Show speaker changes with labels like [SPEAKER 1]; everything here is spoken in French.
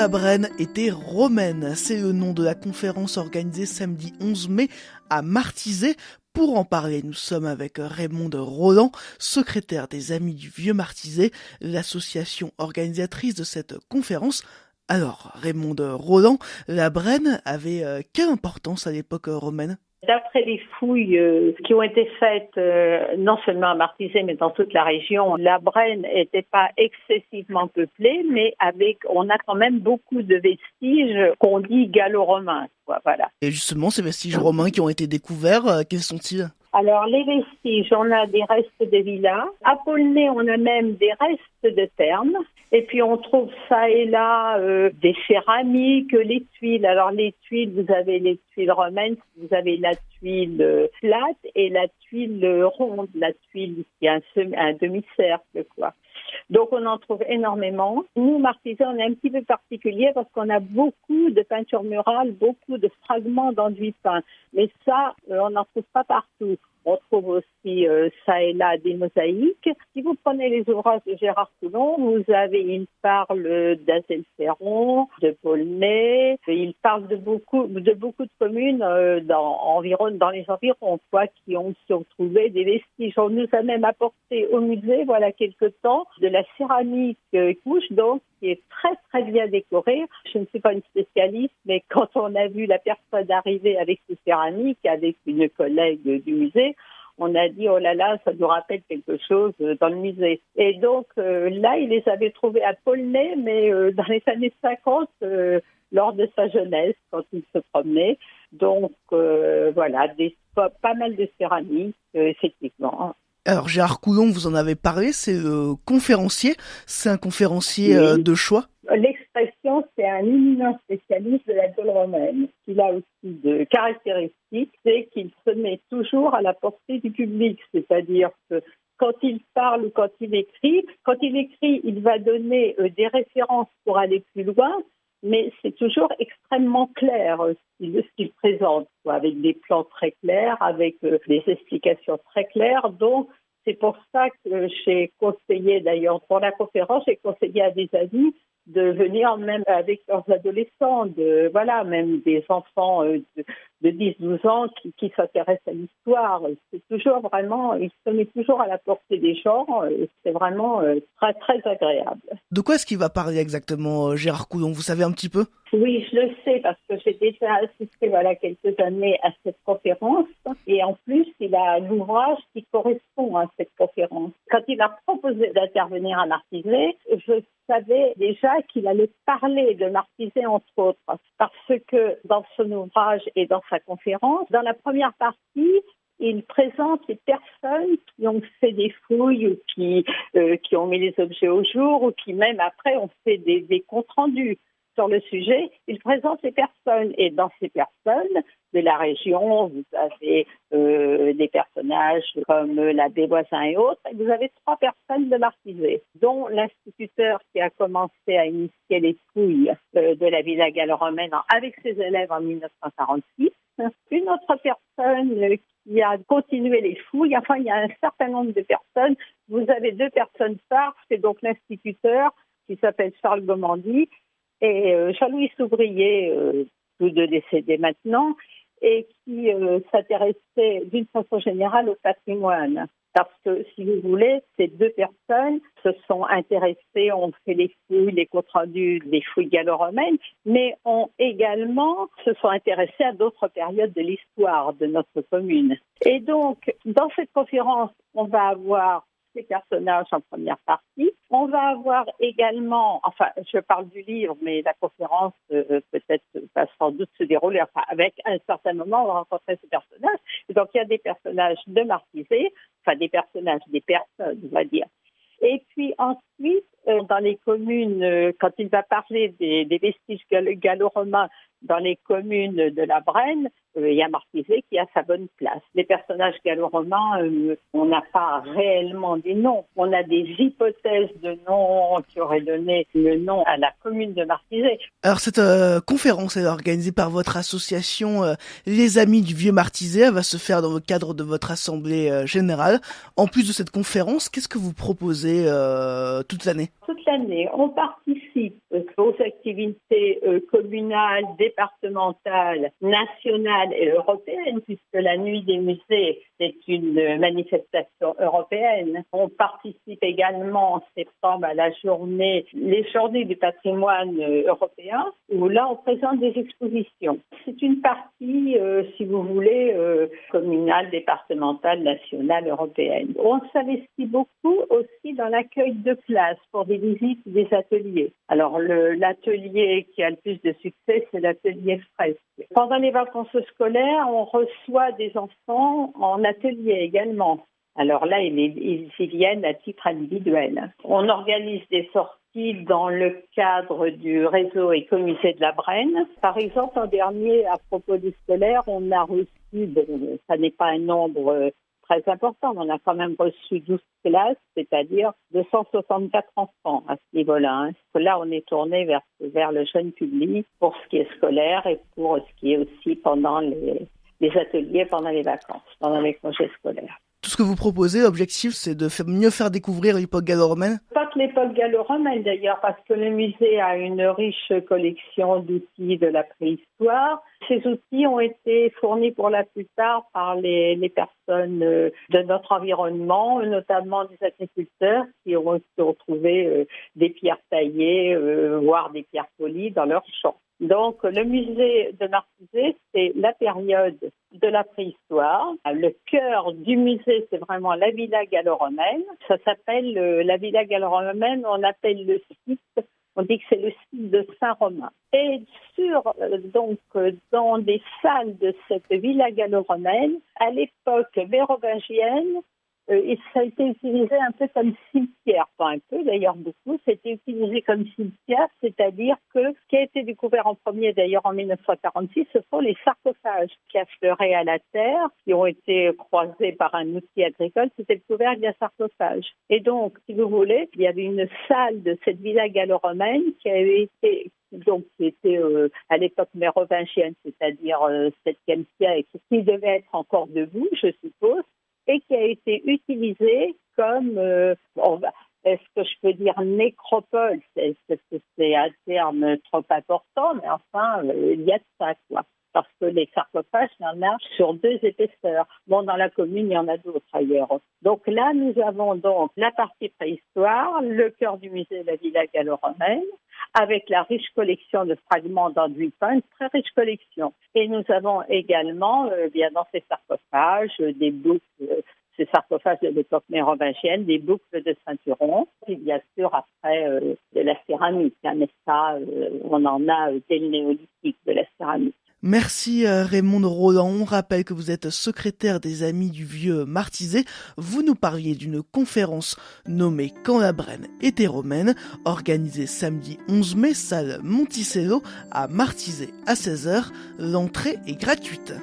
[SPEAKER 1] la Brenne était romaine. C'est le nom de la conférence organisée samedi 11 mai à Martizé. Pour en parler, nous sommes avec Raymond Roland, secrétaire des Amis du Vieux Martizé, l'association organisatrice de cette conférence. Alors, Raymond Roland, la Brenne avait quelle importance à l'époque romaine ?
[SPEAKER 2] D'après les fouilles qui ont été faites non seulement à Martizé mais dans toute la région, la Brenne n'était pas excessivement peuplée, mais on a quand même beaucoup de vestiges qu'on dit gallo-romains. Voilà.
[SPEAKER 1] Et justement, ces vestiges romains qui ont été découverts, quels sont-ils ?
[SPEAKER 2] Alors, les vestiges, on a des restes de villas. À Paulnay, on a même des restes de thermes. Et puis, on trouve ça et là des céramiques, les tuiles. Alors, les tuiles, vous avez les tuiles romaines, vous avez la tuile plate et la tuile ronde, la tuile qui a un demi-cercle, quoi. Donc, on en trouve énormément. Nous, Martizé, on est un petit peu particulier parce qu'on a beaucoup de peintures murales, beaucoup de fragments d'enduit peint. Mais ça, on n'en trouve pas partout. On trouve aussi ça et là des mosaïques. Si vous prenez les ouvrages de Gérard Coulon, il parle d'Azelferron, de Paulnay. Il parle de beaucoup de communes dans les environs, qui ont trouvé des vestiges. On nous a même apporté au musée, voilà quelque temps, de la céramique couche, donc qui est très très bien décorée. Je ne suis pas une spécialiste, mais quand on a vu la personne arriver avec ces céramiques, avec une collègue du musée, on a dit, oh là là, ça nous rappelle quelque chose dans le musée. Et donc, là, il les avait trouvés à Paulnay, mais dans les années 50, lors de sa jeunesse, quand il se promenait. Donc, voilà, pas mal de céramiques, effectivement.
[SPEAKER 1] Alors, Gérard Coulon, vous en avez parlé, c'est conférencier. C'est un conférencier de choix.
[SPEAKER 2] L'expression, c'est un éminent spécialiste de la Gaule romaine. Ce qu'il a aussi de caractéristique, c'est qu'il se met toujours à la portée du public. C'est-à-dire que quand il parle ou quand il écrit, il va donner des références pour aller plus loin, mais c'est toujours extrêmement clair ce qu'il présente, avec des plans très clairs, avec des explications très claires. Donc, c'est pour ça que j'ai conseillé, d'ailleurs, pour la conférence, j'ai conseillé à des amis de venir même avec leurs adolescents, même des enfants de 10-12 ans qui s'intéressent à l'histoire. C'est toujours vraiment, il se met toujours à la portée des gens. C'est vraiment très, très agréable.
[SPEAKER 1] De quoi est-ce qu'il va parler exactement, Gérard Coulon ? Vous savez un petit peu ?
[SPEAKER 2] Oui, je le sais parce que j'ai déjà assisté quelques années à cette conférence et en plus, il a l'ouvrage qui correspond à cette conférence. Quand il a proposé d'intervenir à Martizé, je savais déjà qu'il allait parler de Martizé entre autres parce que dans son ouvrage et dans sa conférence, dans la première partie, il présente les personnes qui ont fait des fouilles ou qui ont mis les objets au jour ou qui même après ont fait des comptes rendus sur le sujet. Il présente les personnes et dans ces personnes de la région, vous avez des personnages comme l'abbé Voisin et autres. Et vous avez 3 personnes de Martizé, dont l'instituteur qui a commencé à initier les fouilles de la villa gallo-romaine avec ses élèves en 1946. Une autre personne qui a continué les fouilles. Enfin, il y a un certain nombre de personnes. Vous avez 2 personnes phares. C'est donc l'instituteur qui s'appelle Charles Gomandi et Jean-Louis Souvrier, tous 2 décédés maintenant, et qui s'intéressait d'une façon générale au patrimoine. Parce que, si vous voulez, ces 2 personnes se sont intéressées, ont fait les fouilles, les comptes rendus des fouilles gallo-romaines, mais ont également se sont intéressées à d'autres périodes de l'histoire de notre commune. Et donc, dans cette conférence, on va avoir ces personnages en première partie. On va avoir également, je parle du livre, mais la conférence peut-être va sans doute se dérouler, avec un certain moment, on va rencontrer ces personnages. Et donc, il y a des personnages de Martizé, des personnes, on va dire. Et puis ensuite, dans les communes, quand il va parler des vestiges gallo-romains dans les communes de la Brenne, il y a Martizé qui a sa bonne place. Les personnages gallo-romains, on n'a pas réellement des noms. On a des hypothèses de noms qui auraient donné le nom à la commune de Martizé.
[SPEAKER 1] Alors cette conférence est organisée par votre association Les Amis du Vieux Martizé. Elle va se faire dans le cadre de votre assemblée générale. En plus de cette conférence, qu'est-ce que vous proposez toute l'année ?
[SPEAKER 2] Toute l'année, on participe aux activités communales, départementales, nationales et européennes, puisque la nuit des musées, c'est une manifestation européenne. On participe également en septembre à les journées du patrimoine européen, où là, on présente des expositions. C'est une partie, si vous voulez, communale, départementale, nationale, européenne. On s'investit beaucoup aussi dans l'accueil de classes pour des visites, des ateliers. Alors, l'atelier qui a le plus de succès, c'est l'atelier fresque. Pendant les vacances scolaires, on reçoit des enfants en atelier également. Alors là, ils y viennent à titre individuel. On organise des sorties dans le cadre du réseau Écomusée de la Brenne. Par exemple, l'an dernier, à propos des scolaires, on a reçu, ça n'est pas un nombre très important, mais on a quand même reçu 12 classes, c'est-à-dire 264 enfants à ce niveau-là. Là, on est tourné vers le jeune public pour ce qui est scolaire et pour ce qui est aussi pendant les ateliers, pendant les vacances, pendant les congés scolaires.
[SPEAKER 1] Tout ce que vous proposez, l'objectif, c'est de mieux faire découvrir l'époque gallo-romaine?
[SPEAKER 2] Pas que l'époque gallo-romaine d'ailleurs, parce que le musée a une riche collection d'outils de la préhistoire. Ces outils ont été fournis pour la plupart par les personnes de notre environnement, notamment des agriculteurs qui ont retrouvé des pierres taillées, voire des pierres polies dans leurs champs. Donc, le musée de Martizé, c'est la période de la préhistoire. Le cœur du musée, c'est vraiment la villa gallo-romaine. Ça s'appelle la villa gallo-romaine. On appelle le site, on dit que c'est le site de Saint-Romain. Et dans des salles de cette villa gallo-romaine, à l'époque mérovingienne, et ça a été utilisé un peu comme cimetière, pas un peu d'ailleurs beaucoup, c'était utilisé comme cimetière, c'est-à-dire que ce qui a été découvert en premier d'ailleurs en 1946, ce sont les sarcophages qui affleuraient à la terre, qui ont été croisés par un outil agricole, c'était le couvercle d'un sarcophage. Et donc, si vous voulez, il y avait une salle de cette villa gallo-romaine qui était à l'époque mérovingienne, c'est-à-dire 7e siècle, qui devait être encore debout, je suppose, et qui a été utilisé comme, est-ce que je peux dire nécropole, c'est un terme trop important, mais enfin, il y a de ça, quoi. Parce que les sarcophages, il y en a sur 2 épaisseurs. Bon, dans la commune, il y en a d'autres ailleurs. Donc là, nous avons donc la partie préhistoire, le cœur du musée de la villa gallo-romaine, avec la riche collection de fragments d'enduit peint, une très riche collection. Et nous avons également, bien dans ces sarcophages, des boucles, ces sarcophages de l'époque mérovingienne, des boucles de ceinturons, et bien sûr après de la céramique, mais ça, on en a dès le néolithique de la céramique.
[SPEAKER 1] Merci Raymond Roland. On rappelle que vous êtes secrétaire des Amis du Vieux Martizé. Vous nous parliez d'une conférence nommée Quand la Brenne était romaine, organisée samedi 11 mai, salle Monticello à Martizé à 16h. L'entrée est gratuite.